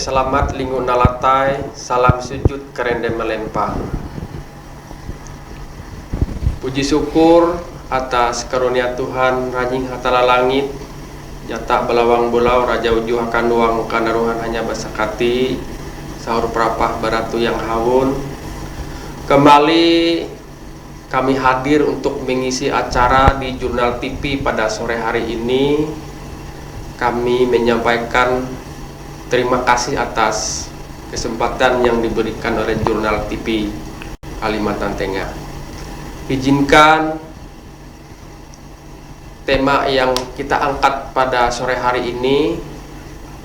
selamat lingun nalatai, salam sujud kerende melempang. Puji syukur atas karunia Tuhan rajing hatala langit, jata belawang bulau raja uju akan nuang kanaruhan hanya basakati, sahur perapah baratu yang hawun. Kembali kami hadir untuk mengisi acara di Jurnal TV pada sore hari ini. Kami menyampaikan terima kasih atas kesempatan yang diberikan oleh Jurnal TV Kalimantan Tengah. Izinkan tema yang kita angkat pada sore hari ini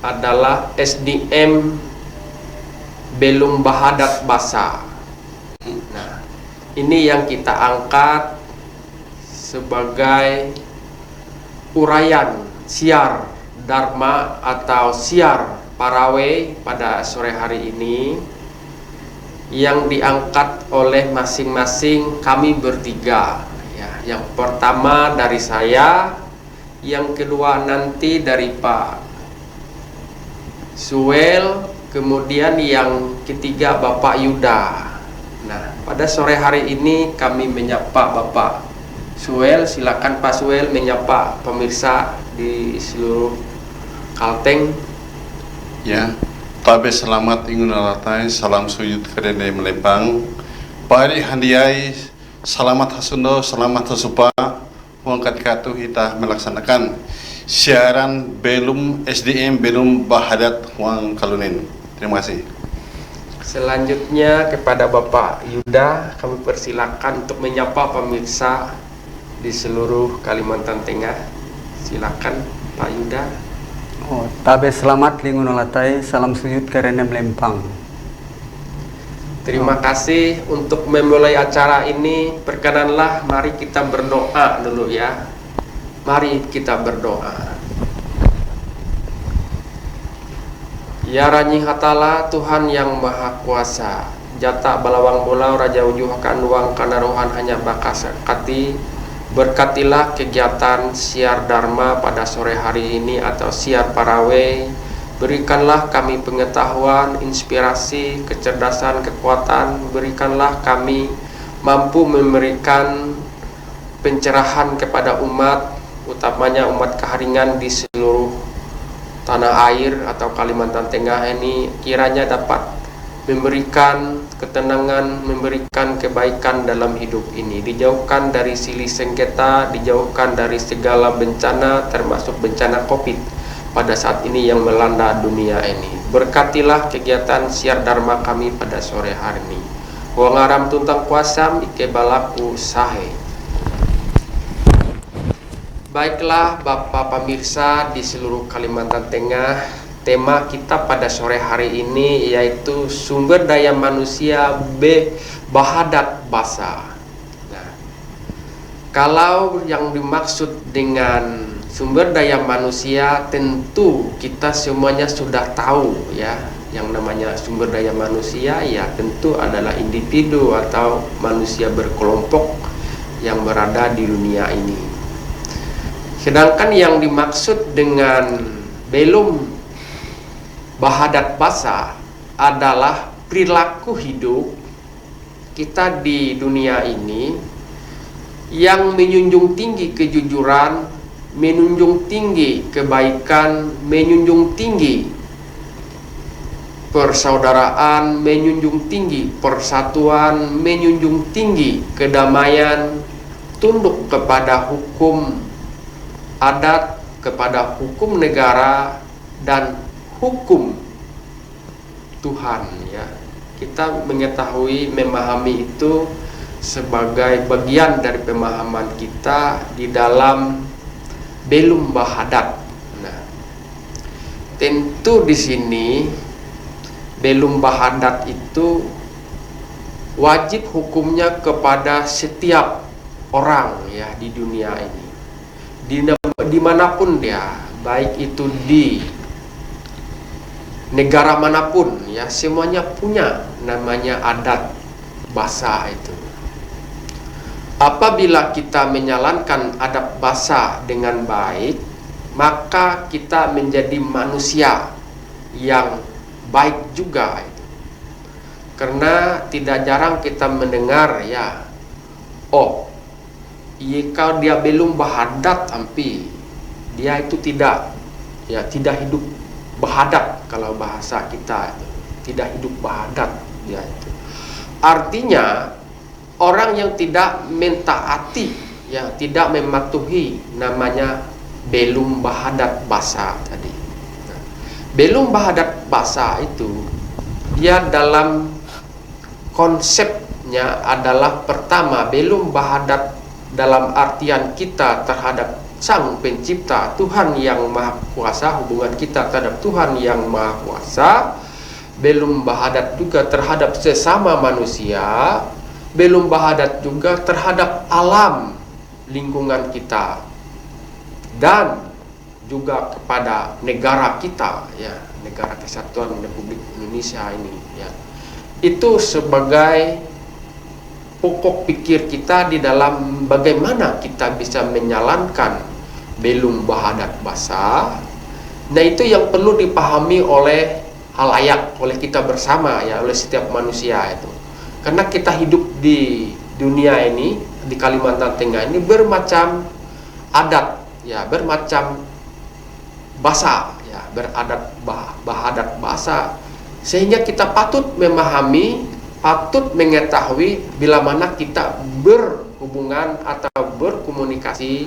adalah SDM belum bahadat basa. Nah, ini yang kita angkat sebagai uraian siar Dharma atau siar Parawe pada sore hari ini yang diangkat oleh masing-masing kami bertiga. Ya, yang pertama dari saya, yang kedua nanti dari Pak Suel, kemudian yang ketiga Bapak Yuda. Nah, pada sore hari ini kami menyapa Bapak Suel. Silakan Pak Suel menyapa pemirsa di seluruh Kalteng. Ya, tabe selamat ingun alatai, salam sujud kerende melempang. Pari handiai, selamat hasundo, selamat hasupa. Wangkat katu kita melaksanakan siaran belum SDM belum bahadat wang kalunin. Terima kasih. Selanjutnya kepada Bapak Yuda, kami persilakan untuk menyapa pemirsa di seluruh Kalimantan Tengah. Silakan Pak Yuda. Tabe selamat lingun alatai, salam sujud kerende melempang. Terima kasih. Untuk memulai acara ini, perkenanlah mari kita berdoa dulu ya. Mari kita berdoa. Ya Ranyi Hatala, Tuhan yang Maha Kuasa, jata balawang bulau raja ujuh akan nuang kanaruhan hanya bakas kati. Berkatilah kegiatan siar Dharma pada sore hari ini atau siar Parawe. Berikanlah kami pengetahuan, inspirasi, kecerdasan, kekuatan. Berikanlah kami mampu memberikan pencerahan kepada umat, utamanya umat Kaharingan di seluruh tanah air atau Kalimantan Tengah ini, kiranya dapat memberikan ketenangan, memberikan kebaikan dalam hidup ini, dijauhkan dari silih sengketa, dijauhkan dari segala bencana termasuk bencana Covid pada saat ini yang melanda dunia ini. Berkatilah kegiatan siar Dharma kami pada sore hari ini. Wong aram tuntang kuasam ike balaku sahe. Baiklah Bapak pemirsa di seluruh Kalimantan Tengah, tema kita pada sore hari ini yaitu sumber daya manusia bahadat basa. Nah, kalau yang dimaksud dengan sumber daya manusia, tentu kita semuanya sudah tahu ya. Yang namanya sumber daya manusia ya tentu adalah individu atau manusia berkelompok yang berada di dunia ini. Sedangkan yang dimaksud dengan belum bahadat basa adalah perilaku hidup kita di dunia ini yang menjunjung tinggi kejujuran, menjunjung tinggi kebaikan, menjunjung tinggi persaudaraan, menjunjung tinggi persatuan, menjunjung tinggi kedamaian, tunduk kepada hukum adat, kepada hukum negara dan hukum Tuhan ya. Kita mengetahui, memahami itu sebagai bagian dari pemahaman kita di dalam belum bahadat. Nah, tentu di sini belum bahadat itu wajib hukumnya kepada setiap orang ya di dunia ini. Dimanapun dia, baik itu di negara manapun ya, semuanya punya namanya adat basa itu. Apabila kita menjalankan adat basa dengan baik, maka kita menjadi manusia yang baik juga itu. Karena tidak jarang kita mendengar ya, oh, jika dia belum bahadat ampi, dia itu tidak hidup bahadat, kalau bahasa kita itu tidak hidup bahadat dia itu. Artinya orang yang tidak mentaati, ya tidak mematuhi, namanya belum bahadat basa tadi. Nah, belum bahadat basa itu dia dalam konsepnya adalah pertama, belum bahadat dalam artian kita terhadap Sang Pencipta, Tuhan yang Maha Kuasa, hubungan kita terhadap Tuhan yang Maha Kuasa, belum bahadat juga terhadap sesama manusia, belum bahadat juga terhadap alam lingkungan kita, dan juga kepada negara kita, ya, negara Kesatuan Republik Indonesia ini, ya. Itu sebagai pokok pikir kita di dalam bagaimana kita bisa menjalankan belum bahadat basa. Nah, itu yang perlu dipahami oleh halayak, oleh kita bersama, ya, oleh setiap manusia itu. Karena kita hidup di dunia ini, di Kalimantan Tengah ini bermacam adat, ya, bermacam bahasa, ya, beradat bahadat bahasa, sehingga kita patut memahami, patut mengetahui bila mana kita berhubungan atau berkomunikasi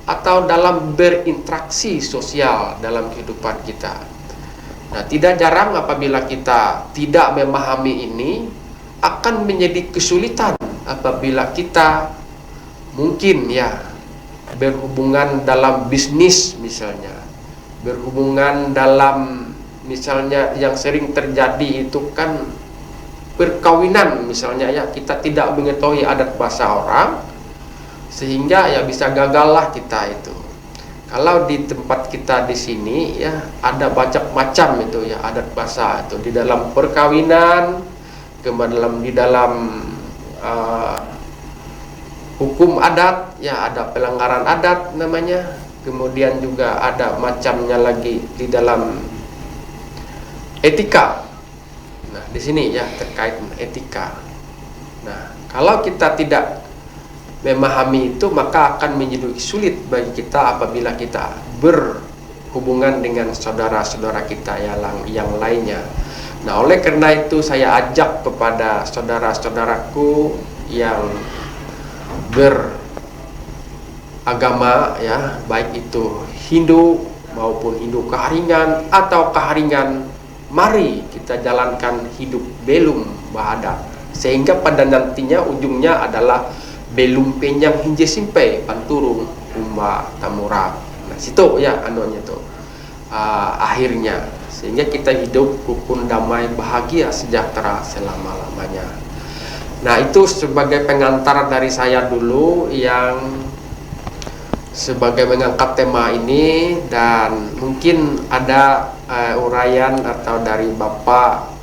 atau dalam berinteraksi sosial dalam kehidupan kita. Nah, tidak jarang apabila kita tidak memahami ini, akan menjadi kesulitan apabila kita mungkin, ya, berhubungan dalam bisnis misalnya, berhubungan dalam misalnya yang sering terjadi itu kan perkawinan misalnya, ya, kita tidak mengetahui adat bahasa orang, sehingga ya bisa gagal lah kita itu. Kalau di tempat kita di sini, ya, ada banyak macam itu, ya, adat bahasa itu di dalam perkawinan, kemudian di dalam hukum adat, ya, ada pelanggaran adat namanya. Kemudian juga ada macamnya lagi di dalam etika. Nah, di sini, ya, terkait etika. Nah, kalau kita tidak memahami itu, maka akan menjadi sulit bagi kita apabila kita berhubungan dengan saudara-saudara kita yang lainnya. Nah, oleh karena itu saya ajak kepada saudara-saudaraku yang beragama, ya, baik itu Hindu maupun Hindu Keharingan atau Keharingan, mari kita jalankan hidup belum bahadat, sehingga pada nantinya ujungnya adalah belum penyang hinje simpe panturung umba tamura. Nah, situ, ya, anunya tuh akhirnya, sehingga kita hidup rukun, damai, bahagia, sejahtera selama-lamanya. Nah, itu sebagai pengantar dari saya dulu yang sebagai mengangkat tema ini, dan mungkin ada uraian atau dari Bapak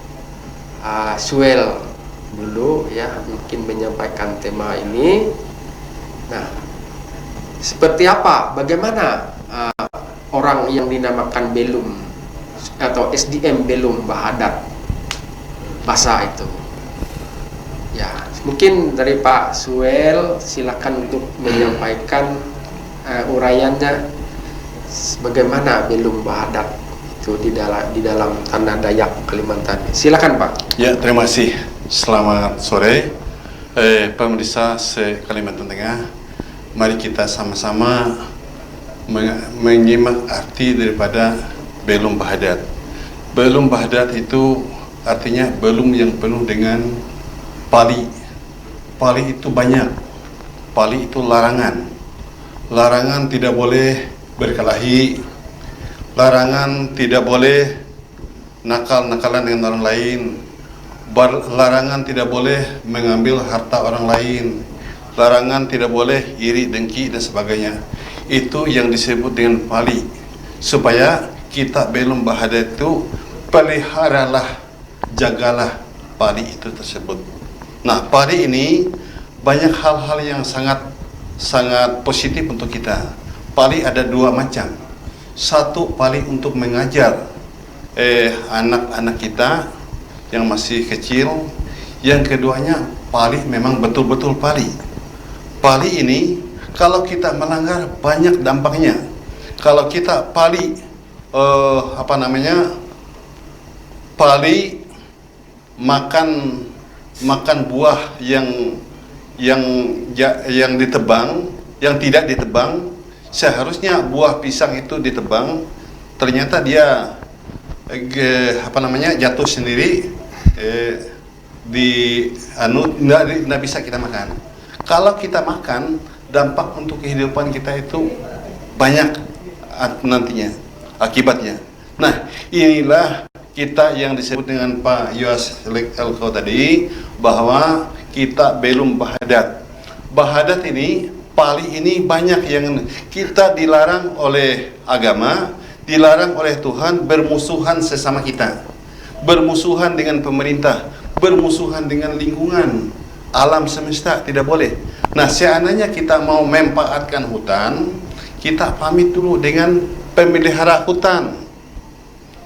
Suel dulu, ya, mungkin menyampaikan tema ini. Nah, seperti apa, bagaimana orang yang dinamakan belum atau SDM belum bahadat basa itu, ya, mungkin dari Pak Suel silakan untuk menyampaikan uraiannya bagaimana belum bahadat itu di dalam tanah Dayak Kalimantan. Silakan, Pak. Ya, terima kasih. Selamat sore, pemirsa se-Kalimantan Tengah. Mari kita sama-sama menyimak arti daripada belum bahadat. Belum bahadat itu artinya belum yang penuh dengan pali. Pali itu banyak. Pali itu larangan. Larangan tidak boleh berkelahi. Larangan tidak boleh nakal-nakalan dengan orang lain. Larangan tidak boleh mengambil harta orang lain. Larangan tidak boleh iri, dengki, dan sebagainya. Itu yang disebut dengan pali. Supaya kita belum bahadat itu, peliharalah, jagalah pali itu tersebut. Nah, pali ini banyak hal-hal yang sangat positif untuk kita. Pali ada dua macam. Satu, pali untuk mengajar, anak-anak kita yang masih kecil. Yang keduanya, pali memang betul-betul pali. Pali ini kalau kita melanggar banyak dampaknya. Kalau kita pali pali makan buah yang ditebang, yang tidak ditebang, seharusnya buah pisang itu ditebang, ternyata dia jatuh sendiri, nggak bisa kita makan. Kalau kita makan, dampak untuk kehidupan kita itu banyak nantinya akibatnya. Nah, inilah kita yang disebut dengan Pak Yos Elko tadi, bahwa kita belum bahadat. Bahadat ini, pali ini banyak yang kita dilarang oleh agama, dilarang oleh Tuhan, bermusuhan sesama kita, bermusuhan dengan pemerintah, bermusuhan dengan lingkungan, alam semesta, tidak boleh. Nah, seandainya kita mau memanfaatkan hutan, kita pamit dulu dengan pemelihara hutan.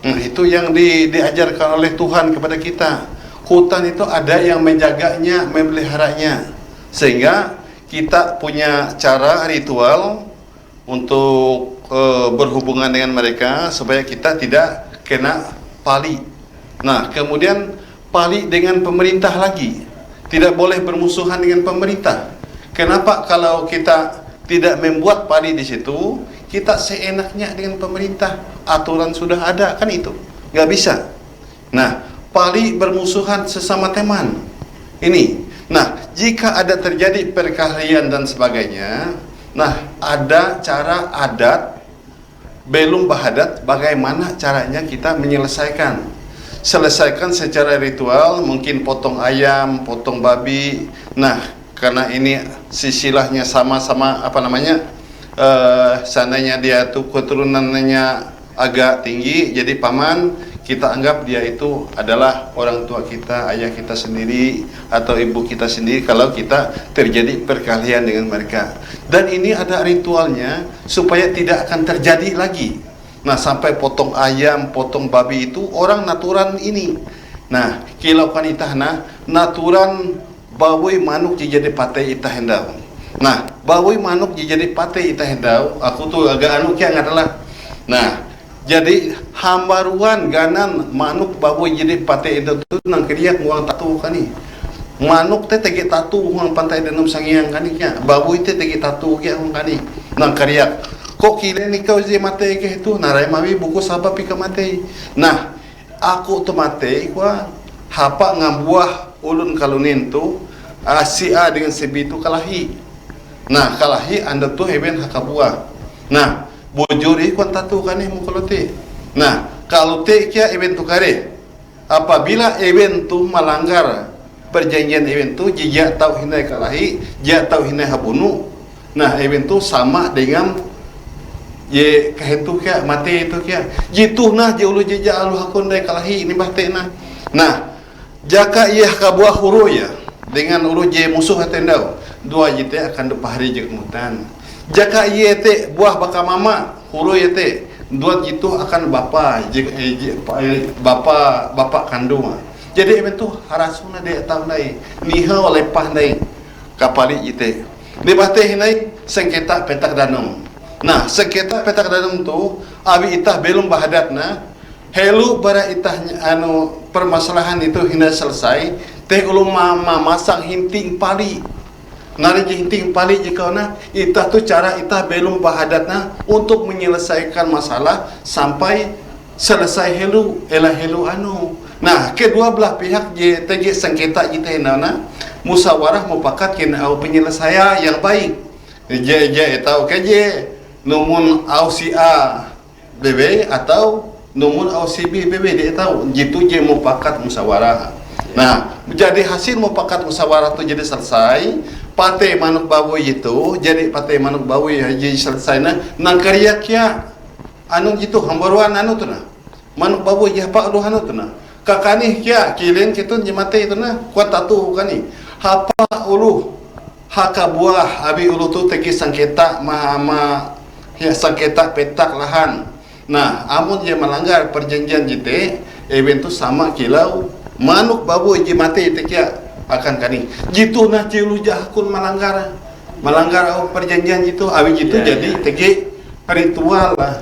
Nah, itu yang diajarkan oleh Tuhan kepada kita. Hutan itu ada yang menjaganya, memeliharanya, sehingga kita punya cara ritual untuk berhubungan dengan mereka supaya kita tidak kena pali. Nah, kemudian pali dengan pemerintah lagi, tidak boleh bermusuhan dengan pemerintah. Kenapa? Kalau kita tidak membuat pali di situ, kita seenaknya dengan pemerintah, aturan sudah ada, kan itu nggak bisa. Nah, pali bermusuhan sesama teman ini. Nah, jika ada terjadi perkelahian dan sebagainya, nah, ada cara adat belum bahadat, bagaimana caranya kita menyelesaikan. Selesaikan secara ritual, mungkin potong ayam, potong babi. Nah, karena ini silsilahnya sama-sama seandainya dia tuh keturunannya agak tinggi, jadi paman, kita anggap dia itu adalah orang tua kita, ayah kita sendiri atau ibu kita sendiri kalau kita terjadi perkelahian dengan mereka. Dan ini ada ritualnya supaya tidak akan terjadi lagi. Nah, sampai potong ayam, potong babi itu orang naturan ini. Nah, kilaukan itahna naturan bawoi manuk jadi patai itah hendau. Nah, bawoi manuk jadi patai itah hendau, aku tuh agak yang adalah. Nah, jadi hambaruan ganan manuk bawoi jadi patai hendau tu nang keriak nguang tatu kan ni. Manuk teh tege tatu nguang pantai danum sangiang kan ni nya. Bawoi teh tege tatu kia nguang kan ni. Nang keriak. Kok kira ni kau je mate ke itu narai mawi buku sabab pika mate. Nah, aku tu mate kuah hapa ngambuah ulun kalunin tu si A dengan si B tu kalahi. Nah, kalahi anda tu heben hakabuah. Nah, bojori kuan tatu kan ni mukolote. Nah, kalau te kia event tu kare. Apabila event tu melanggar perjanjian event tu, jia tau hinai kalahi, jia tau hinai habunu. Nah, event tu sama dengan ye kahetu kia mati itu kia jitu nah je ulu jeja alu hakon dai kalahi ini bahte nah. Nah, jaka ia kabuah huru ya dengan ulu je musuh hatendau dua jite akan depahari je kemutan. Jaka ia te buah baka mama huru ya te dua jitu akan bapa bapa kandung. Jadi itu harasuna dia tahu dai niha oleh pah dai kapali jite di bahte hinai sengketa petak danung. Nah, sengketa petak danung tu abi itah belum bahadatna helu bara itah permasalahan itu hina selesai teh ulun masang hinting pali nari hinting pali jika na itah tu cara itah belum bahadatna untuk menyelesaikan masalah sampai selesai helu nah kedua belah pihak je tege sengketa itah hina musyawarah mufakat kena penyelesaian yang baik je tahu keje numun au si A BB atau numun au si B BB dia tahu jitu je mufakat musyawarah. Nah, jadi hasil mufakat musyawarah tu jadi selesai, pate manuk bawoi itu jadi pate manuk bawoi jadi selesai nang karya kia anu jitu hambaruan anu tu nah manuk bawoi ya pak lu anu tu nah kakani kia kilin kitu jemate itu nah kuat tatu kani hapa ulu haka buah abi ulu tu tegi sengketa mahama ya sengketa petak lahan. Nah, amun dia melanggar perjanjian jite, event itu sama kilau manuk babu je mati itu kia akan kani. Jitu nah cilu jahkun melanggar perjanjian itu, awi gitu jadi tege ritual lah.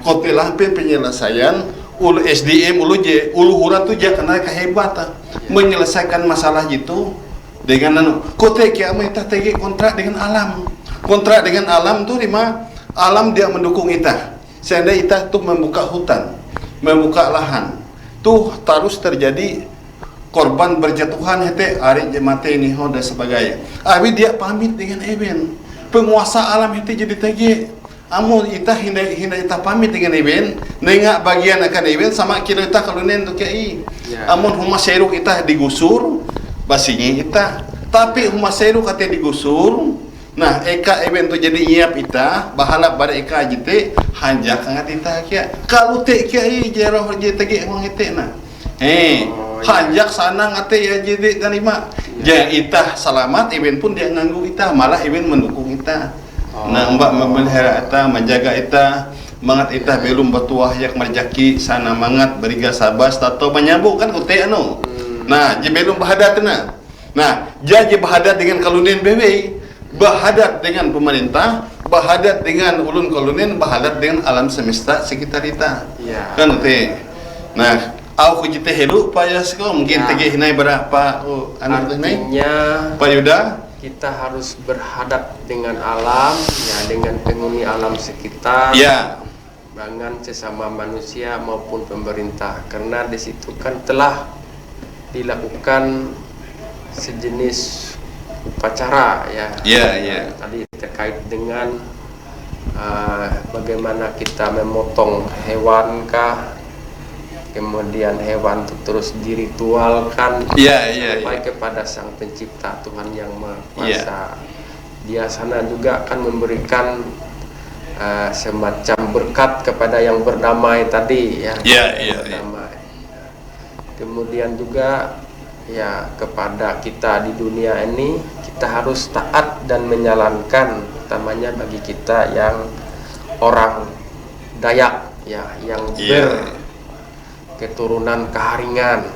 Kote lampir penyelesaian ulu SDM ulu huran tu dia kena kehebatan menyelesaikan masalah itu dengan kote kia kita tege kontrak dengan alam. Kontrak dengan alam tu lima alam dia mendukung kita. Seandainya kita tuh membuka hutan, membuka lahan, tuh terus terjadi korban berjatuhan hete ari jemate ini dan sebagainya. Abi dia pamit dengan event penguasa alam hete jadi tege. Amun kita hindai kita pamit dengan event, nengak bagian akan event sama kita kalau tuh kiai. Amun humas seru kita digusur, basinya kita. Tapi humas seru kata digusur. Nah, eka event tu jadi nyiap ita, bahalap pada eka jete, hanjak sangat ita kia. Kalau te kia jeroh jete ge emang ite na. Hanjak sana ngate ya jete dan lima. Jangan ita selamat, event pun dia nganggu ita, malah event mendukung ita. Nah, mbak memelihara ita, menjaga ita, mangat ita belum bertuah yak merjaki sana mangat beriga sabas tato menyambung kan kute anu. Nah, je belum bahadat na. Nah, je bahadat dengan kalunin bebe. Bahadat dengan pemerintah, bahadat dengan ulun kolunin, bahadat dengan alam semesta sekitar kita. Kan teh. Nah, aku kita helu payah sekali mungkin tege hinai berapa artinya Pak Yuda kita harus berhadap dengan alam dengan penghuni alam sekitar dengan sesama manusia maupun pemerintah, karena di situ kan telah dilakukan sejenis upacara tadi terkait dengan bagaimana kita memotong hewan kah, kemudian hewan itu terus diritualkan sampai kepada Sang Pencipta Tuhan yang Maha Kuasa. Dia sana juga akan memberikan semacam berkat kepada yang berdamai tadi berdamai. Kemudian juga kepada kita di dunia ini kita harus taat dan menjalankan, utamanya bagi kita yang orang Dayak yang berketurunan Kaharingan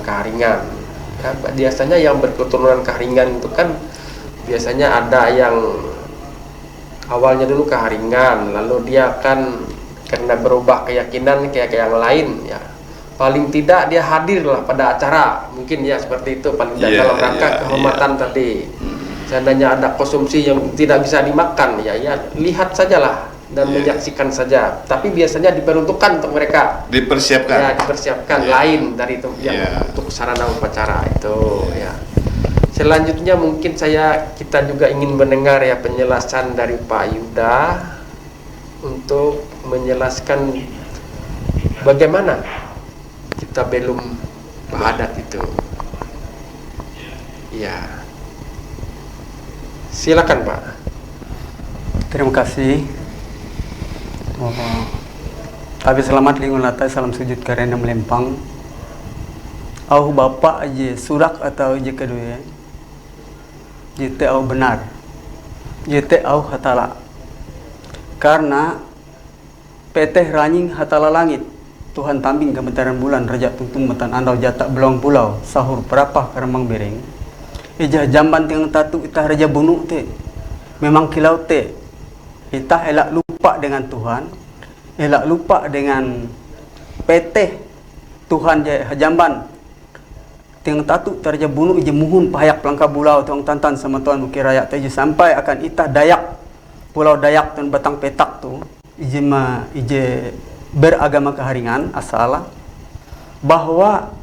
Kaharingan. Biasanya yang berketurunan Kaharingan itu kan biasanya ada yang awalnya dulu Kaharingan, lalu dia kan karena berubah keyakinan kayak yang lain paling tidak dia hadir lah pada acara, mungkin seperti itu paling tidak dalam rangka kehormatan tadi. Seandainya ada konsumsi yang tidak bisa dimakan lihat sajalah dan menyaksikan saja, tapi biasanya diperuntukkan untuk mereka dipersiapkan lain dari itu untuk sarana upacara itu Selanjutnya mungkin kita juga ingin mendengar penjelasan dari Pak Yuda untuk menjelaskan bagaimana kita belum bahadat itu. Silakan Pak. Terima kasih. Tapi selamat lingun latai, salam sujud karena melempang. Au bapak aja surak atau aja kedua. Jete au benar. Jete au hatala. Karena peteh ranying hatala langit. Tuhan tambing kebentaran bulan raja tuntung metan andau jatak belong pulau sahur perapah karemang bereng ijah jamban ting tatu itah raja bunuk te memang kilau te itah elak lupa dengan Tuhan, elak lupa dengan peteh Tuhan jamban ting tatu raja bunuk ije muhun payak pelangka bulau tuang tantan sama Tuhan ukir rakyat te sampai akan itah Dayak pulau Dayak dan batang petak tu ije beragama Kaharingan asal bahwa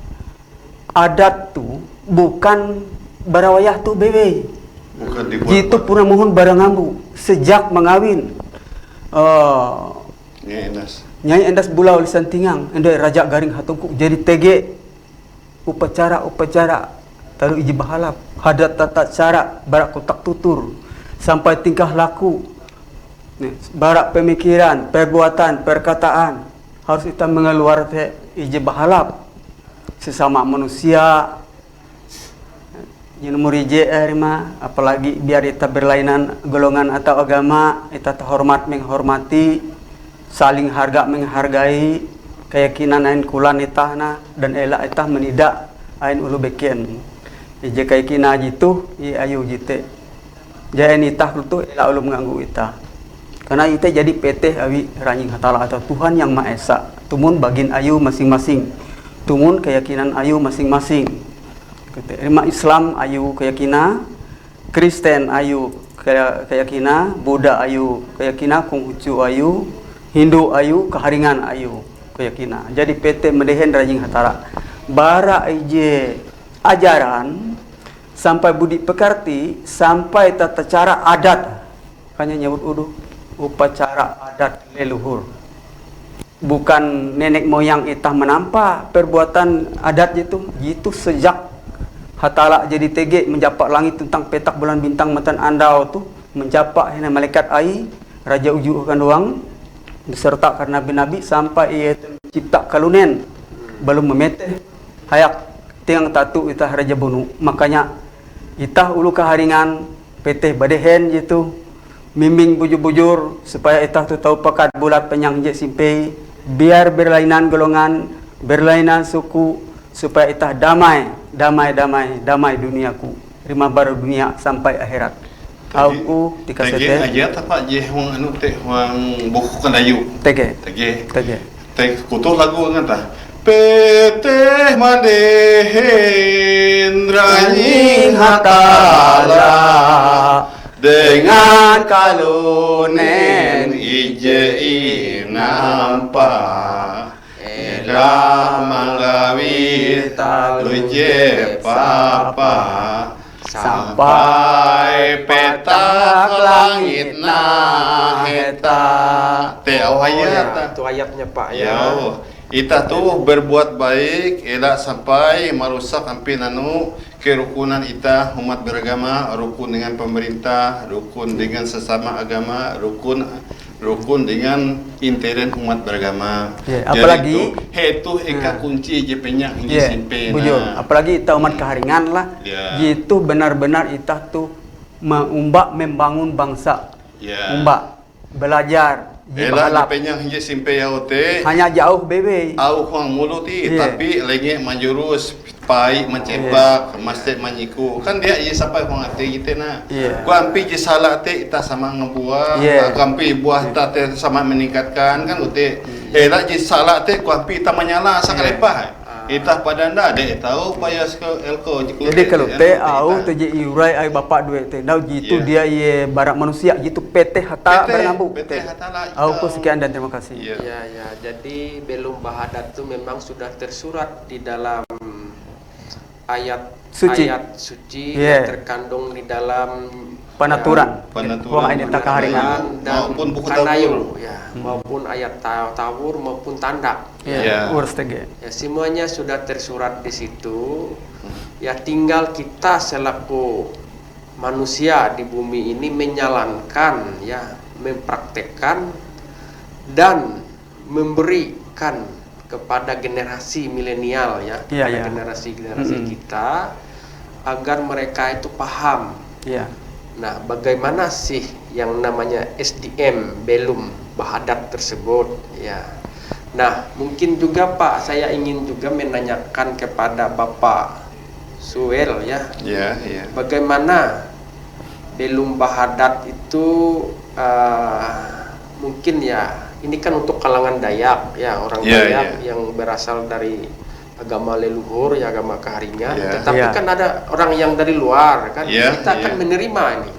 adat tu bukan barawayah tu bebe, itu puna mohon barang ambu sejak mengawin Nyai Endas Bulau Lisan Tingang endai Raja Garing Hatungkuk jadi tege upacara taruh iji bahalap hadat tata cara barak kotak tutur sampai tingkah laku barak pemikiran, perbuatan, perkataan harus kita mengeluar ije bahalap sesama manusia nomor ije apalagi biar kita berlainan golongan atau agama kita terhormat menghormati saling menghargai keyakinan ain kulan itahna dan elak itah menidak ain ulu beken. Ije keyakinan jitu ayu jite. Jain itah tu elak ulu mengganggu itah. Karena ite jadi PT awi Ranying Hatala atau Tuhan yang Maha Esa. Tumun bagin ayu masing-masing. Tumun keyakinan ayu masing-masing. Umat Islam ayu keyakinan, Kristen ayu keyakinan, Buddha ayu keyakinan, Konghucu ayu, Hindu ayu, keharingan ayu keyakinan. Jadi PT Medehen Ranying Hatala. Bara ije ajaran sampai budi pekerti sampai tata cara adat. Hanya nyebut uduh upacara adat leluhur. Bukan nenek moyang itah menampa perbuatan adat itu sejak Hatala jadi TG menjapak langit tentang petak bulan bintang matan andau tu menjapak hina malaikat ai raja uju akan doang beserta karena nabi sampai ia cipta kalunen belum memeteh hayak tiang tatu itah raja bunu. Makanya itah ulu keharingan PT Badehen gitu mimbing bujur-bujur supaya itah tu tahu pakat bulat penyang je simpe biar berlainan golongan berlainan suku supaya itah damai duniaku rima baru dunia sampai akhirat. Aku tege aja apa je wang anu teh wang buku kandayu tege kutu lagu ngata Peteh Mandehen Ranying Hatala dengan kalunen ije inampa era manggawi taluje papa sampai petak langit na heta teh awayat itu ayatnya Pak ya. Ita tuh berbuat baik, elak sampai merusak hampir kerukunan ita umat beragama, rukun dengan pemerintah, rukun dengan sesama agama, rukun dengan intern umat beragama. Yeah, apalagi itu eka kunci je penyak hingga simpen. Apalagi ita umat keharingan lah. Itu benar-benar ita tuh membangun bangsa. Umbak belajar. Elak penyang hingga simpe yaote hanya jauh bebe au huang mulut tapi lagi menjurus pai mencebak masjid manyiku kan dia sampai huang ate kita na ku ampi je salah te ita sama ngebuah ku ampi buah ita te sama meningkatkan kan ute elak je salah te ku ampi ita menyala sakalepah ita padanda dek tahu payas ke elko jadi kalau teh au tu je iurai ai bapak duit teh dau jitu dia ye barak manusia jitu PT Hatala bernambu PT Hatala au ku sekian dan terima kasih ya jadi belum bahadat itu memang sudah tersurat di dalam ayat suci yang terkandung di dalam penaturan ini takaharingan dan maupun buku tawur maupun ayat tawur maupun tanda semuanya sudah tersurat di situ. Ya tinggal kita selaku manusia di bumi ini menjalankan mempraktekkan dan memberikan kepada generasi milenial generasi kita agar mereka itu paham. Nah, bagaimana sih yang namanya SDM belum bahadat tersebut Nah, mungkin juga Pak, saya ingin juga menanyakan kepada Bapak Suel bagaimana belum bahadat itu mungkin ini kan untuk kalangan Dayak orang Dayak yang berasal dari agama leluhur agama keharingan tetapi kan ada orang yang dari luar kan kita akan menerima ini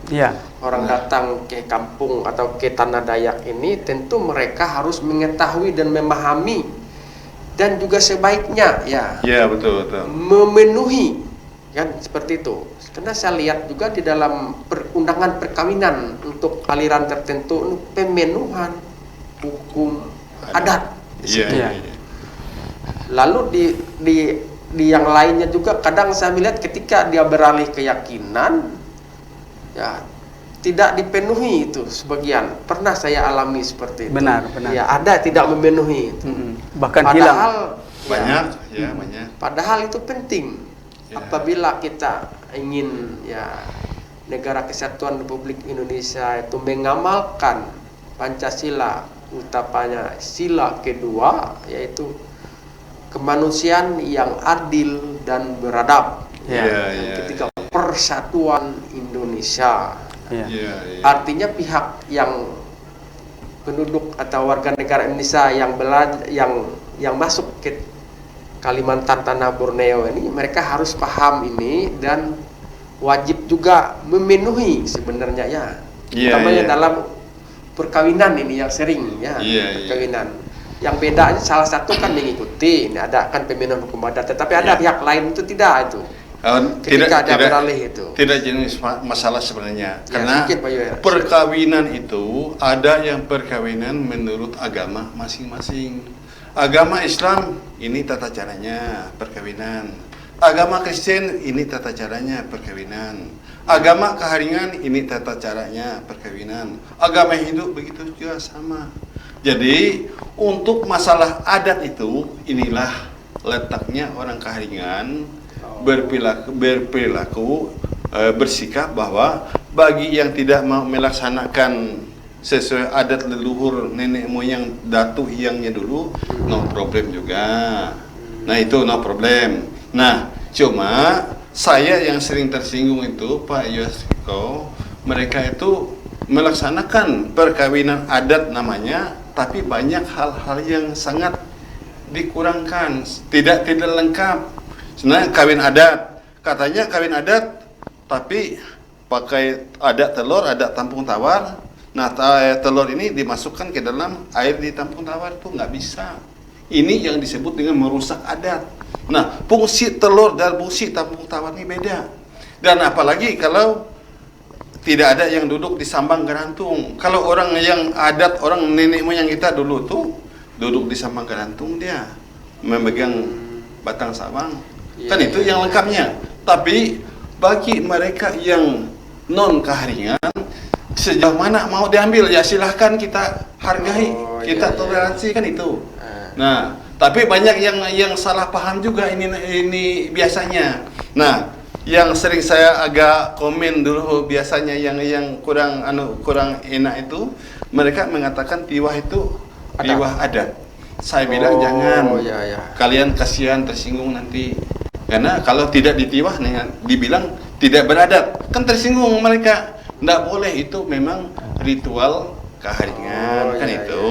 orang datang ke kampung atau ke tanah Dayak ini tentu mereka harus mengetahui dan memahami dan juga sebaiknya betul memenuhi kan seperti itu karena saya lihat juga di dalam undangan perkawinan untuk aliran tertentu pemenuhan hukum adat lalu di yang lainnya juga kadang saya melihat ketika dia beralih keyakinan tidak dipenuhi itu sebagian pernah saya alami seperti itu benar ada tidak memenuhi itu. Bahkan padahal banyak padahal itu penting apabila kita ingin negara kesatuan Republik Indonesia itu mengamalkan Pancasila utamanya sila kedua, yaitu kemanusiaan yang adil dan beradab. Iya, Yang iya, ketiga, persatuan Indonesia. Ya. Iya, iya. Artinya pihak yang penduduk atau warga negara Indonesia yang masuk ke Kalimantan Tanah Borneo ini, mereka harus paham ini dan wajib juga memenuhi sebenarnya ya. Iya, Utamanya iya. dalam perkawinan ini yang sering ya, Iya, perkawinan. Yang bedanya salah satu kan mengikuti, ini ada kan pemenuhan hukum adat, tetapi ada Iya. pihak lain itu tidak itu. Ketika ada beralih itu. Tidak jenis masalah sebenarnya. Ya, Karena mungkin, Pak Yoyo. perkawinan itu ada yang perkawinan menurut agama masing-masing. Agama Islam ini tata caranya perkawinan. Agama Kristen ini tata caranya perkawinan. Agama Keharingan ini tata caranya perkawinan. Agama Hindu begitu juga sama. Jadi untuk masalah adat itu, inilah letaknya orang Keharingan berperilaku bersikap bahwa bagi yang tidak mau melaksanakan sesuai adat leluhur nenek moyang datu hiyangnya dulu, no problem juga. Nah itu no problem. Nah cuma saya yang sering tersinggung itu Pak Yosko, mereka itu melaksanakan perkawinan adat namanya, tapi banyak hal-hal yang sangat dikurangkan, tidak lengkap. Sebenarnya kawin adat, katanya kawin adat, tapi pakai ada telur, ada tampung tawar. Nah telur ini dimasukkan ke dalam air di tampung tawar tuh nggak bisa. Ini yang disebut dengan merusak adat. Nah fungsi telur dan fungsi tampung tawar ini beda. Dan apalagi kalau tidak ada yang duduk di sambang gerantung. Kalau orang yang adat, orang nenek moyang kita dulu tuh duduk di sambang gerantung, dia memegang batang sawang. Kan itu yang lengkapnya. Tapi bagi mereka yang non Keharingan, sejauh mana mau diambil ya silahkan kita hargai, kita toleransi kan itu. Nah, tapi banyak yang salah paham juga ini biasanya. Nah, yang sering saya agak komen dulu biasanya yang kurang enak itu, mereka mengatakan tiwah itu tiwah adat. Saya bilang jangan. Kalian kasihan tersinggung nanti. Karena kalau tidak ditiwah dibilang tidak beradat, kan tersinggung mereka. Nggak boleh, itu memang ritual Keharingan kan itu.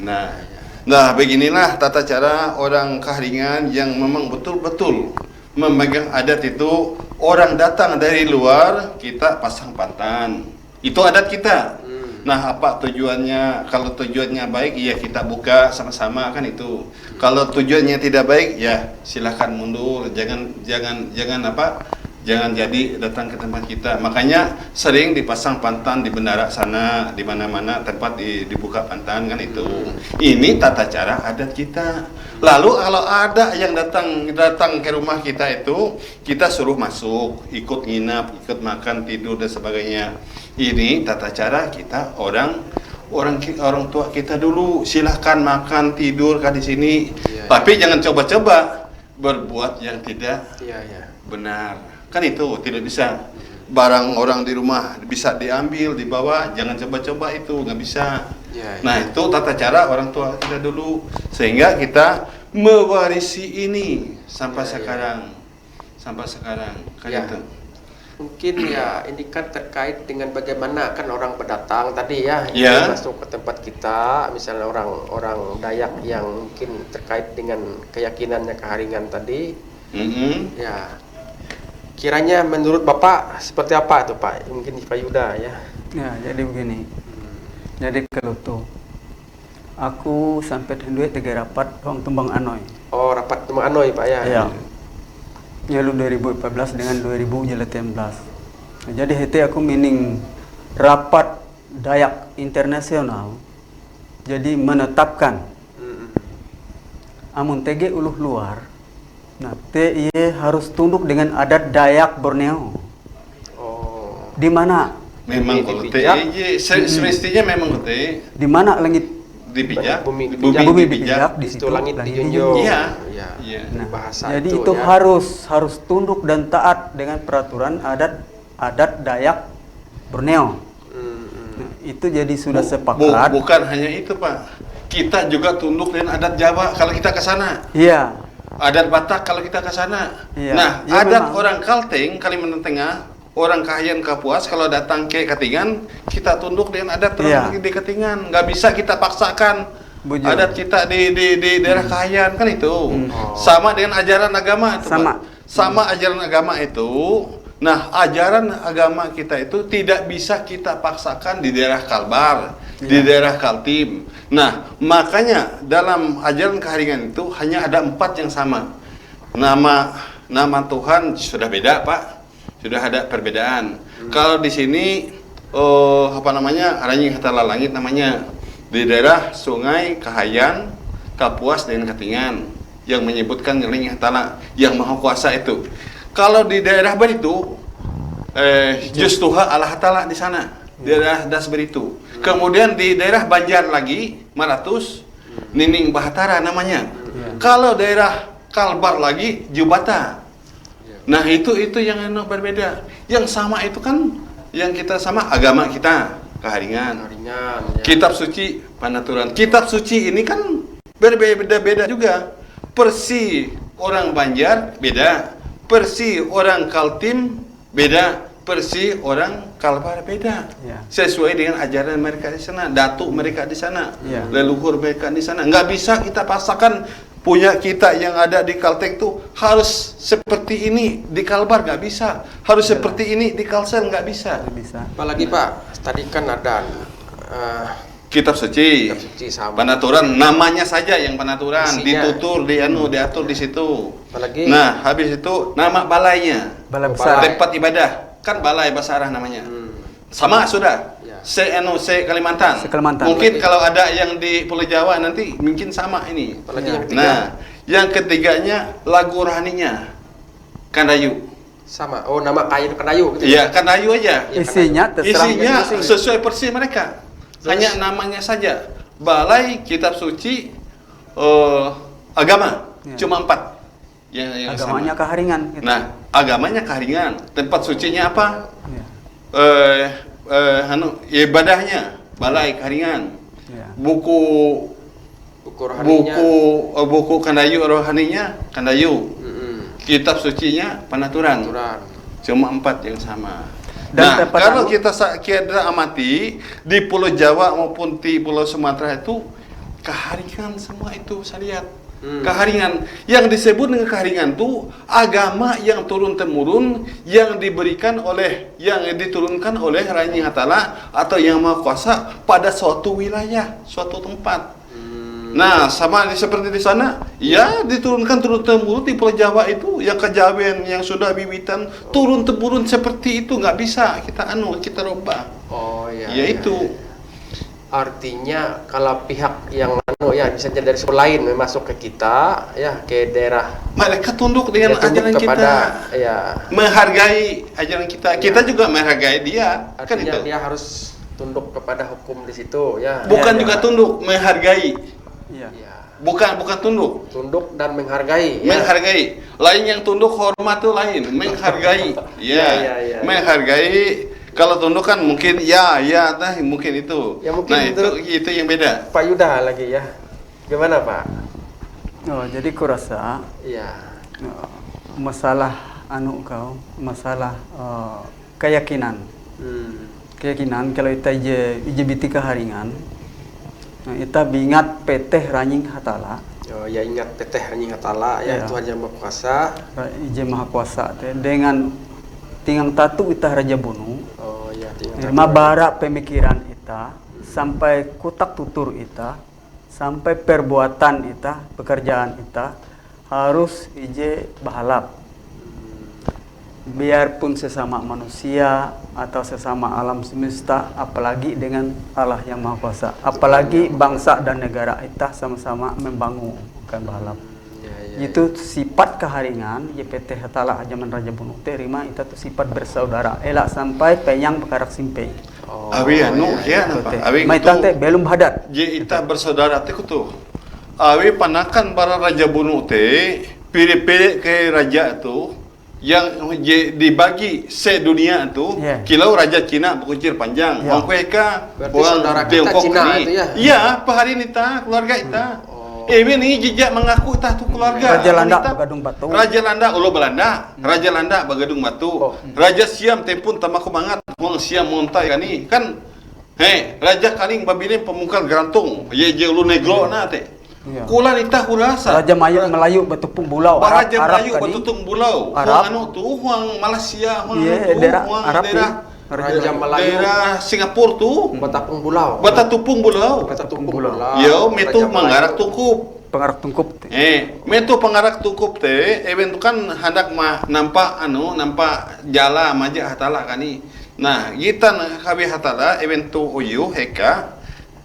Nah, beginilah tata cara orang Keharingan yang memang betul-betul memegang adat itu. Orang datang dari luar, kita pasang pantan. Itu adat kita. Nah, apa tujuannya? Kalau tujuannya baik, ya kita buka sama-sama kan itu. Kalau tujuannya tidak baik, ya silahkan mundur. Jangan jadi datang ke tempat kita. Makanya sering dipasang pantan di bendara sana, di mana-mana tempat dibuka pantan kan itu. Ini tata cara adat kita. Lalu kalau ada yang datang ke rumah kita itu, kita suruh masuk, ikut nginap, ikut makan, tidur dan sebagainya. Ini tata cara kita orang tua kita dulu. Silahkan makan, tidur kan di sini. Tapi jangan coba-coba berbuat yang tidak benar. Kan itu tidak bisa. Barang orang di rumah bisa diambil, dibawa, jangan coba-coba, itu nggak bisa. Nah itu tata cara orang tua kita dulu, sehingga kita mewarisi ini sampai sekarang kan itu. Mungkin ya ini kan terkait dengan bagaimana kan orang pendatang tadi ya, Ya. masuk ke tempat kita, misalnya orang Dayak yang mungkin terkait dengan keyakinannya Keharingan tadi. Ya, kiranya menurut Bapak seperti apa itu Pak? Mungkin Pak Yuda ya. Ya, jadi begini. Jadi kalau tuh aku sampai duit 3 rapat orang Tumbang Anoy. Oh, rapat Tumbang Anoy Pak ya. Ya. Lalu 2014 dengan 2018. Nah, jadi itu aku mining rapat Dayak internasional. Jadi menetapkan amun TG uluh luar. Nah, TY harus tunduk dengan adat Dayak Borneo. Oh. Di mana? Memang kalau TEJ semestinya memang TE Di mana langit dipijak, Bumi dipijak, di Di situ situ langit langit dijunjung. Iya. Ya. Iya. Nah, Bahasa jadi itu itu ya. harus tunduk dan taat dengan peraturan adat Dayak Borneo. Nah, Itu jadi sudah sepakat. Bukan hanya itu, Pak. Kita juga tunduk dengan adat Jawa kalau kita ke sana. Iya. Adat Batak kalau kita ke sana. Iya. Nah, Ya, adat memang. orang Kalteng, Kalimantan Tengah, orang Kahayan Kapuas kalau datang ke Katingan, kita tunduk dengan adat Iya. orang di Katingan. Nggak bisa kita paksakan Bujur. adat kita di daerah Kahayan kan itu. Oh. Sama dengan ajaran agama itu, Sama. Pak. Sama ajaran agama itu. Nah, ajaran agama kita itu tidak bisa kita paksakan di daerah Kalbar, di daerah Kaltim. Nah, makanya dalam ajaran Keharingan itu hanya ada 4 yang sama. Nama Tuhan sudah beda, Pak. Sudah ada perbedaan. Kalau di sini Ranjing Hatala Langit namanya. Di daerah Sungai Kahayan, Kapuas dan Katingan yang menyebutkan Ranjing Hatala yang Maha Kuasa itu. Kalau di daerah Baritu, Justuha Allah Ta'ala di sana, daerah Das Baritu. Kemudian di daerah Banjar lagi, Maratus, Nining Bahatara namanya. Kalau daerah Kalbar lagi, Jubata. Nah itu yang berbeda. Yang sama itu kan, yang kita sama agama kita, Keharingan. Ringan, ya. Kitab suci Panaturan. Kitab suci ini kan berbeda-beda juga. Persi orang Banjar beda, Persi orang Kaltim beda, Persi orang Kalbar beda. Ya. Sesuai dengan ajaran mereka di sana, datuk mereka di sana, Ya. leluhur mereka di sana. Nggak bisa kita paksakan punya kita yang ada di Kalteng tuh harus seperti ini di Kalbar, nggak bisa. Harus seperti ini di Kalsel, nggak bisa. Bisa. Apalagi Pak, tadi kan ada Kitab suci, Kitab suci sama. Panaturan, namanya saja yang Panaturan, Isinya. ditutur, diatur di situ. Apalagi Nah, habis itu nama balainya, Balai Oh, besar. balai. tempat ibadah, kan balai bahasa Arab namanya. Sama sudah. Ya. Se Kalimantan. Se-Kalimantan. Mungkin Berarti. kalau ada yang di Pulau Jawa nanti mungkin sama ini. apalagi Ya. yang ketiga Nah, yang ketiganya lagu rohaninya, Kandayu. sama. Oh, nama kayu Kandayu gitu. Iya, Kandayu aja. Ya, Isinya terserah Isinya masing-masing. sesuai persis mereka. Terus? Hanya namanya saja. Balai Kitab Suci Agama. Ya. Cuma 4. Yang Agamanya sama. Keharingan. Gitu. Nah, agamanya Keharingan. Tempat sucinya apa? Ya. Ibadahnya Balai Keharingan. Ya. Buku Buku buku Kandayu rohaninya Kandayu. Mm-mm. Kitab sucinya Panaturan. Aturan. Cuma 4 yang sama. Dan Nah, tempat kalau anu- kita amati di Pulau Jawa maupun di Pulau Sumatera itu Keharingan semua itu saya lihat. Keharingan yang disebut dengan Keharingan itu agama yang turun temurun yang diturunkan oleh Ranjing Hatala atau Yang Maha Kuasa pada suatu wilayah, suatu tempat. Nah, sama seperti di sana, ya diturunkan turun temurun di Pulau Jawa itu yang kejawen yang sudah bibitan turun temurun seperti itu nggak bisa kita rubah. Oh iya. Ya iya, itu. iya. Artinya kalau pihak yang ya bisa jadi dari suku lain masuk ke kita ya ke daerah Mereka tunduk dengan ya, tunduk ajaran kepada kita, ya menghargai ajaran kita. Kita juga menghargai dia, kan artinya itu. dia harus tunduk kepada hukum di situ ya. Bukan Ya, juga ya. tunduk, menghargai. Iya. Ya, Bukan tunduk, tunduk dan menghargai ya. menghargai. Lain yang tunduk hormat tuh lain, menghargai. Ya, Ya, ya. menghargai. Kalau tunduk kan mungkin mungkin itu. Ya, mungkin nah, itu yang beda. Pak Yuda lagi ya. Gimana Pak? Oh, jadi kurasa Iya. masalah masalah keyakinan. Keyakinan kalau kita ije biti Keharingan, nah, kita ingat PT Ranjing Hatala, Oh ya ingat Teteh Ranjing Hatala ya Ya. Tuhan Yang Maha Kuasa. ije Maha Kuasa teh dengan tingang tatu ita Raja Bunu, Oh ya tinggal mabara pemikiran ita sampai kutak tutur ita, sampai perbuatan ita, pekerjaan ita harus ije bahalap. Biarpun sesama manusia atau sesama alam semesta, apalagi dengan Allah yang Maha Kuasa, apalagi bangsa dan negara kita sama-sama membangun bahalap. Ya, ya, Itu sifat Keharingan YPT Hatala zaman Raja Bunu terima itu tuh sifat bersaudara elak sampai penyang bekarak simpe. Oh, Abi anu ya, ya, Itu apa? teh. Abi Mai teh belum hadat. Ita bersaudara teh kutu. Awi panakan para Raja Bunu teh pilih-pilih ke raja itu yang dibagi sedunia itu kilau Raja Cina berkuncir panjang. Orang Kueka, orang Tiongkok Cina ini. itu ya? Iya, pahari nita keluarga kita. Ini jejak mengaku tah tu keluarga. Raja Landa Bagadung Batu. Raja Landa ulo Belanda, Raja Landa Bagadung Batu. Raja Siam tempun tamaku mangat, wong Siam montai kani kan. Raja Kaling Babilin pemungkal gerantung, ye ulu negro na teh. Kula nita kurasa. Raja Melayu Betupung Bulau. Raja Melayu Betupung Bulau. Huang anu tu huang Malaysia, huang daerah Arab. Raja Melayu. Daerah Singapura tu. Batapung Bulau. Batapung Bulau. Batapung Bulau. Yo, metu mengarak tungkup. Pengarak tungkup. Metu pengarak tungkup teh, event tu kan hendak nampak jala maja hatala kani. Nah, kita kabe hatala event tu uyu heka.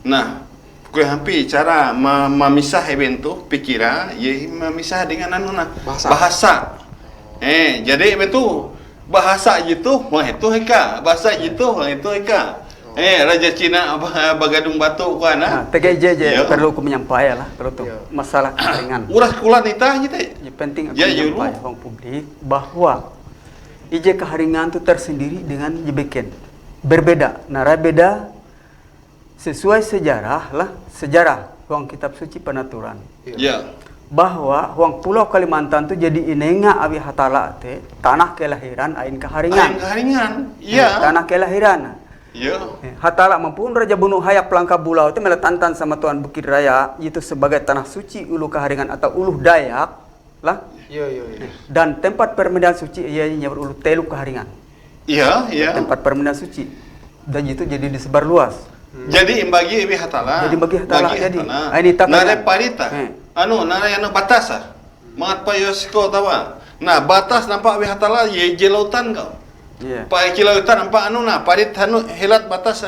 Nah, kue hampi cara memisah event tu pikiran, ye memisah dengan bahasa. Jadi event tu bahasa gitu, wah itu heka. Bahasa gitu, wah itu heka. Raja Cina Bagadung Batu ku ana. TGJ perlu ku menyampaikan lah kalau tu masalah ringan. Uras kula nita nya teh. Penting aku menyampaikan orang publik bahwa ije keharingan itu tersendiri dengan jebeken. Berbeda, nara beda sesuai sejarah lah, sejarah uang kitab suci penaturan. Ya. Bahwa uang Pulau Kalimantan tu jadi inenga abi hatala teh tanah kelahiran ain keharingan. Ain keharingan. Iya. Tanah kelahiran. Ya. Hatala maupun Raja Bunuh Hayak Pelangka Bulau itu meletantan sama Tuan Bukit Raya itu sebagai tanah suci ulu keharingan atau uluh Dayak lah. Iya. Dan tempat permintaan suci ia nyebut ulu Teluk keharingan. Iya. Tempat permintaan suci. Dan itu jadi disebar luas. Jadi bagi ibi hatala. Jadi bagi hatala jadi. Ini nare parita. Nare batas ah. Mangat pa Yosko tawa. Nah, batas nampak ibi hatala ye jelautan kau. Iya. Pa kilautan nampak parit helat batas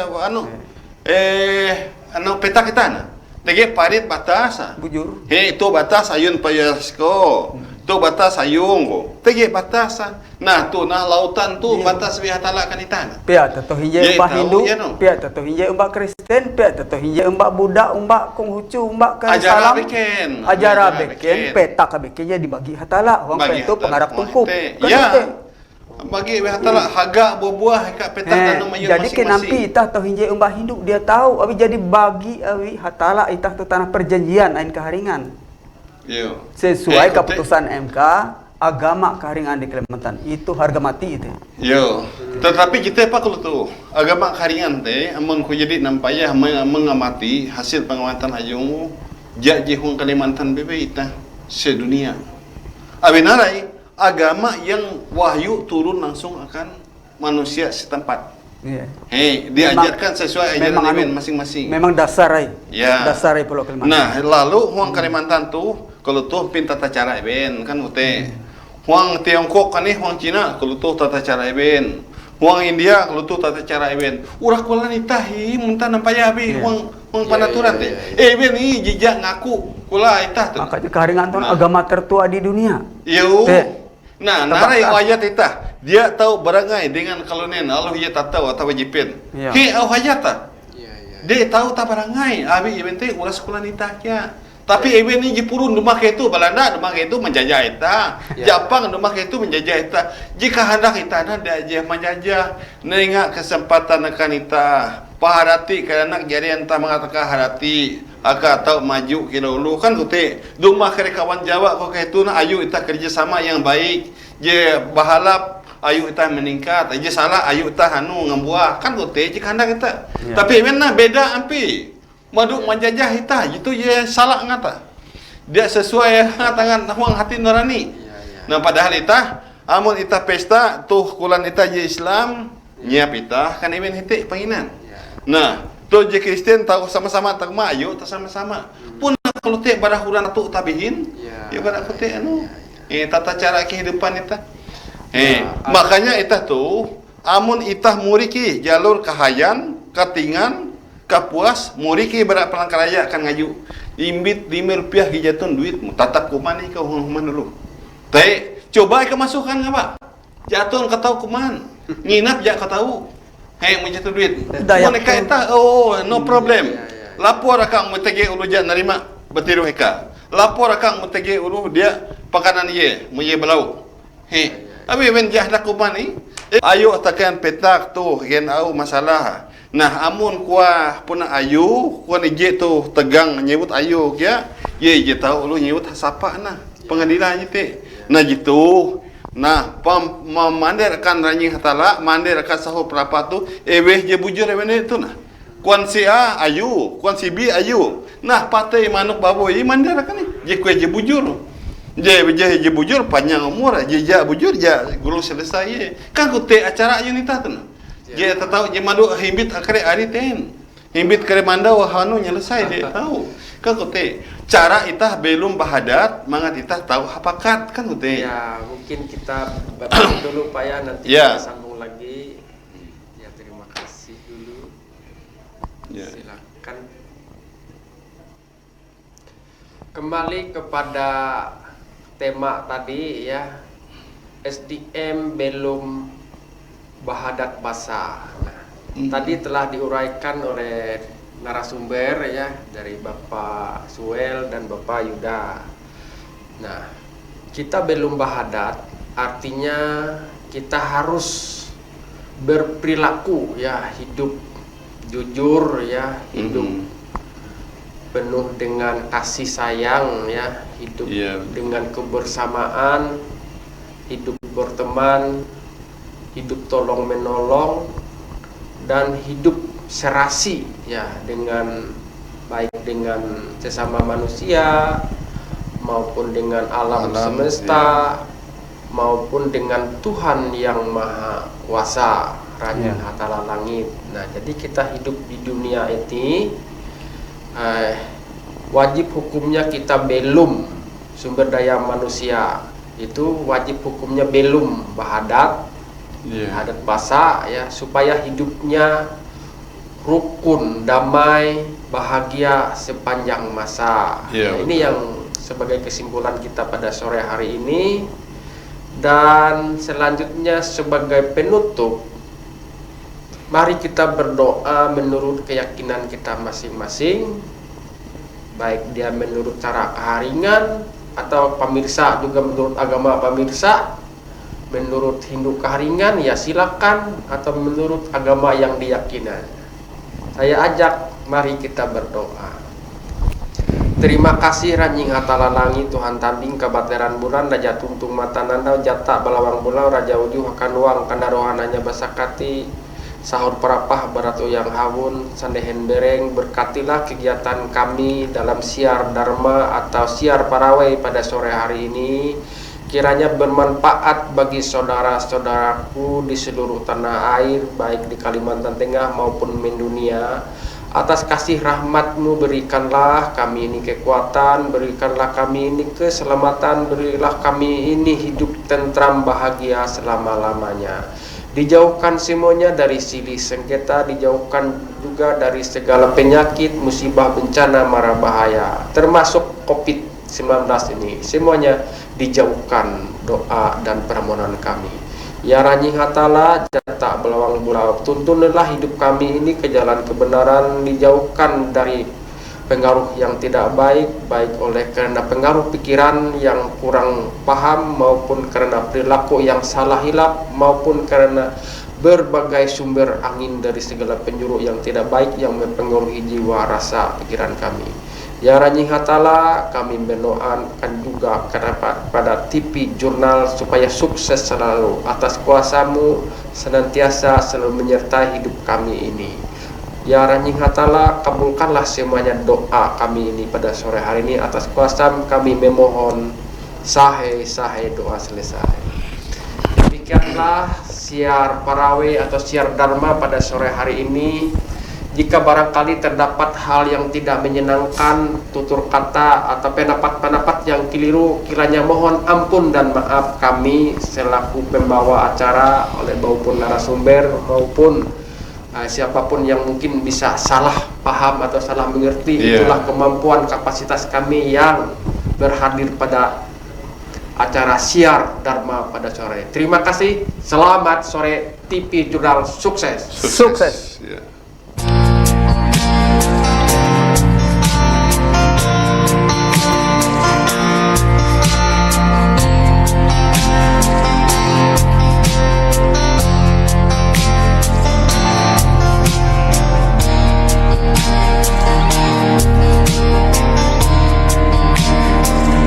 peta kita na. Lagi parit batas. Bujur. Itu batas ayun pa Yosko. Tu batas ayung ko. Tege batas. Nah, tu lautan tu batas ibi hatala kanitana. Pia tato hinje umbak Hindu, pia tato hinje umbak Kristen, pia tato hinje umbak Buddha, umbak Konghucu, umbak Salam. Ajara beken, peta kabekennya dibagi hatala. Wang itu pengarap tungkup. Ya. Bagi hatala haga buah-buah ka peta tanam ayun jadi kenampi itah tahu hinje umbak Hindu dia tahu abi jadi bagi abi hatala itah tu tanah perjanjian ain keharingan. Yo. Sesuai keputusan MK agama keharingan di Kalimantan itu harga mati itu. Yo. Tetapi kita apa kalau tu agama keharingan teh amun ku jadi nampayah mengamati hasil pengamatan ayung jadi hung Kalimantan bebe itah sedunia. Abinarai agama yang wahyu turun langsung akan manusia setempat. Iya. Diajarkan sesuai ajaran masing-masing. Memang dasar Ya. Dasar Pulau Kalimantan. Nah, lalu huang Kalimantan tu kalau tu pin tata cara eben kan ute. Huang Tiongkok kan huang Cina kalau tu tata cara eben. Huang India kalau tu tata cara eben. Urah kula nitahi muntah nampaya abi huang panaturan teh. Eben ni jejak ngaku kula itah tu. Makanya keharingan tu agama tertua di dunia. Yo. Nah, narai ayat itah. Dia tahu barangai dengan kolonial Allah ia tak tahu atau wajibin. Au hayata. Dia tahu tak barangai. Abi ibente uras sekolah nitah kia. Tapi eben ni jipurun rumah itu Belanda rumah itu menjajah ita. Jepang rumah itu menjajah ita. Jika hendak ita ada aja menjajah. Nengak kesempatan akan ita. Paharati kerana jadi entah mengatakan harati. Aka tahu maju ke dulu kan kute rumah kawan Jawa kok itu na ayu ita kerjasama yang baik. Je bahalap ayu ita meningkat. Je salah ayu ita anu ngambuah kan kute jika hendak ita. Tapi mana beda ampi. Maduk menjajah ita itu je salah ngata. Dia sesuai tangan huang hati nurani. Nah padahal ita amun ita pesta tuh kulan ita je Islam nyiap ita kan even hiti penginan. Nah tu je Kristen tahu sama-sama tak ayo tak sama-sama. Pun kalau teh barah urang tu tabihin ya barah teh anu tata cara kehidupan ita. Makanya ita tu amun ita muriki jalur kahayan, katingan, kapuas, muriki berak Palangkaraya akan ngaju. Imbit Rp5 hijatun duit tatap kuman ni kau human dulu. Teh coba kemasukan ngapa? Jatun katau kuman. Nginap jak katau. Menjatuh duit. Mereka ita no problem. Lapor akang mutege ulu jak narima betiru heka. Lapor akang mutege ulu dia pakanan ye, muye belau. Abi menjah dak kumani. Ayo takan petak tu gen au masalah. Nah, amun kuah puna ayu, kuah ni je tu tegang nyebut ayu ya. Ye je tahu lu nyebut sapa nah. Pengadilan je te. Nah gitu. Nah, mandirkan ranjing hatala, mandirkan sahu berapa tu, eweh je bujur eweh tu nah. Kuan si A ayu, kuan si B ayu. Nah, patai manuk baboy mandirkan ni. Je kue je bujur. Je bujur panjang umur, je bujur gulung selesai ye. Kan ku te acara ayu ni tu nah. Je tahu je mandu himbit akre ari ten. Himbit kare manda wahanu nyelesai je tahu. Kan ku te cara itah belum bahadat, mangat itah tahu hapakat kan ku te. Ya, mungkin kita batas dulu Pak ya, nanti Ya. kita sambung lagi. Ya, terima kasih dulu. Ya. Silakan. Kembali kepada tema tadi ya. SDM belum bahadat basah. Nah, tadi telah diuraikan oleh narasumber ya dari Bapak Suel dan Bapak Yuda. Nah, kita belum bahadat artinya kita harus berperilaku ya, hidup jujur ya, hidup penuh dengan kasih sayang ya, hidup dengan kebersamaan, hidup berteman, hidup tolong menolong, dan hidup serasi ya dengan baik dengan sesama manusia maupun dengan alam semesta maupun dengan Tuhan yang Maha Kuasa Raja Hatala Langit. Nah, jadi kita hidup di dunia ini wajib hukumnya kita belum sumber daya manusia itu wajib hukumnya belum bahadat adat basa ya, supaya hidupnya rukun, damai, bahagia sepanjang masa. Ini yang sebagai kesimpulan kita pada sore hari ini. Dan selanjutnya sebagai penutup, mari kita berdoa menurut keyakinan kita masing-masing, baik dia menurut cara keharingan atau pemirsa juga menurut agama pemirsa. Menurut Hindu keharingan ya silakan, atau menurut agama yang diyakinan. Saya ajak mari kita berdoa. Terima kasih Ranjing Hatala Langit Tuhan Tambing Kabateran Bulan Raja Tungtung Mata Nanda Jata Balawang Bulau Raja Ujuh Kanuang Kandarohan Hanya Basakati Sahur Perapah Baratu Yang Hawun Sandehen Bereng. Berkatilah kegiatan kami dalam siar Dharma atau siar Parawai pada sore hari ini. Kiranya bermanfaat bagi saudara-saudaraku di seluruh tanah air, baik di Kalimantan Tengah maupun mendunia. Atas kasih rahmat-Mu berikanlah kami ini kekuatan, berikanlah kami ini keselamatan, berilah kami ini hidup tentram bahagia selama-lamanya. Dijauhkan semuanya dari silih sengketa, dijauhkan juga dari segala penyakit, musibah, bencana, mara bahaya, termasuk COVID-19 ini. Semuanya dijauhkan doa dan permohonan kami. Ya Ranjing Hatala Jata Belawang Bulau, tuntunlah hidup kami ini ke jalan kebenaran, dijauhkan dari pengaruh yang tidak baik, baik oleh karena pengaruh pikiran yang kurang paham maupun karena perilaku yang salah hilap maupun karena berbagai sumber angin dari segala penjuru yang tidak baik yang mempengaruhi jiwa rasa pikiran kami. Ya Ranjing Hatala, kami mendoakan juga kepada TV Jurnal supaya sukses selalu atas kuasa-Mu senantiasa selalu menyertai hidup kami ini. Ya Ranjing Hatala, kabulkanlah semuanya doa kami ini pada sore hari ini. Atas kuasa kami memohon, sahe doa selesai. Demikianlah siar Parawai atau siar Dharma pada sore hari ini. Jika barangkali terdapat hal yang tidak menyenangkan, tutur kata atau pendapat-pendapat yang keliru, kiranya mohon ampun dan maaf kami selaku pembawa acara oleh maupun narasumber maupun siapapun yang mungkin bisa salah paham atau salah mengerti. Itulah kemampuan kapasitas kami yang berhadir pada acara siar Dharma pada sore. Terima kasih. Selamat sore TV Jurnal, sukses. Sukses.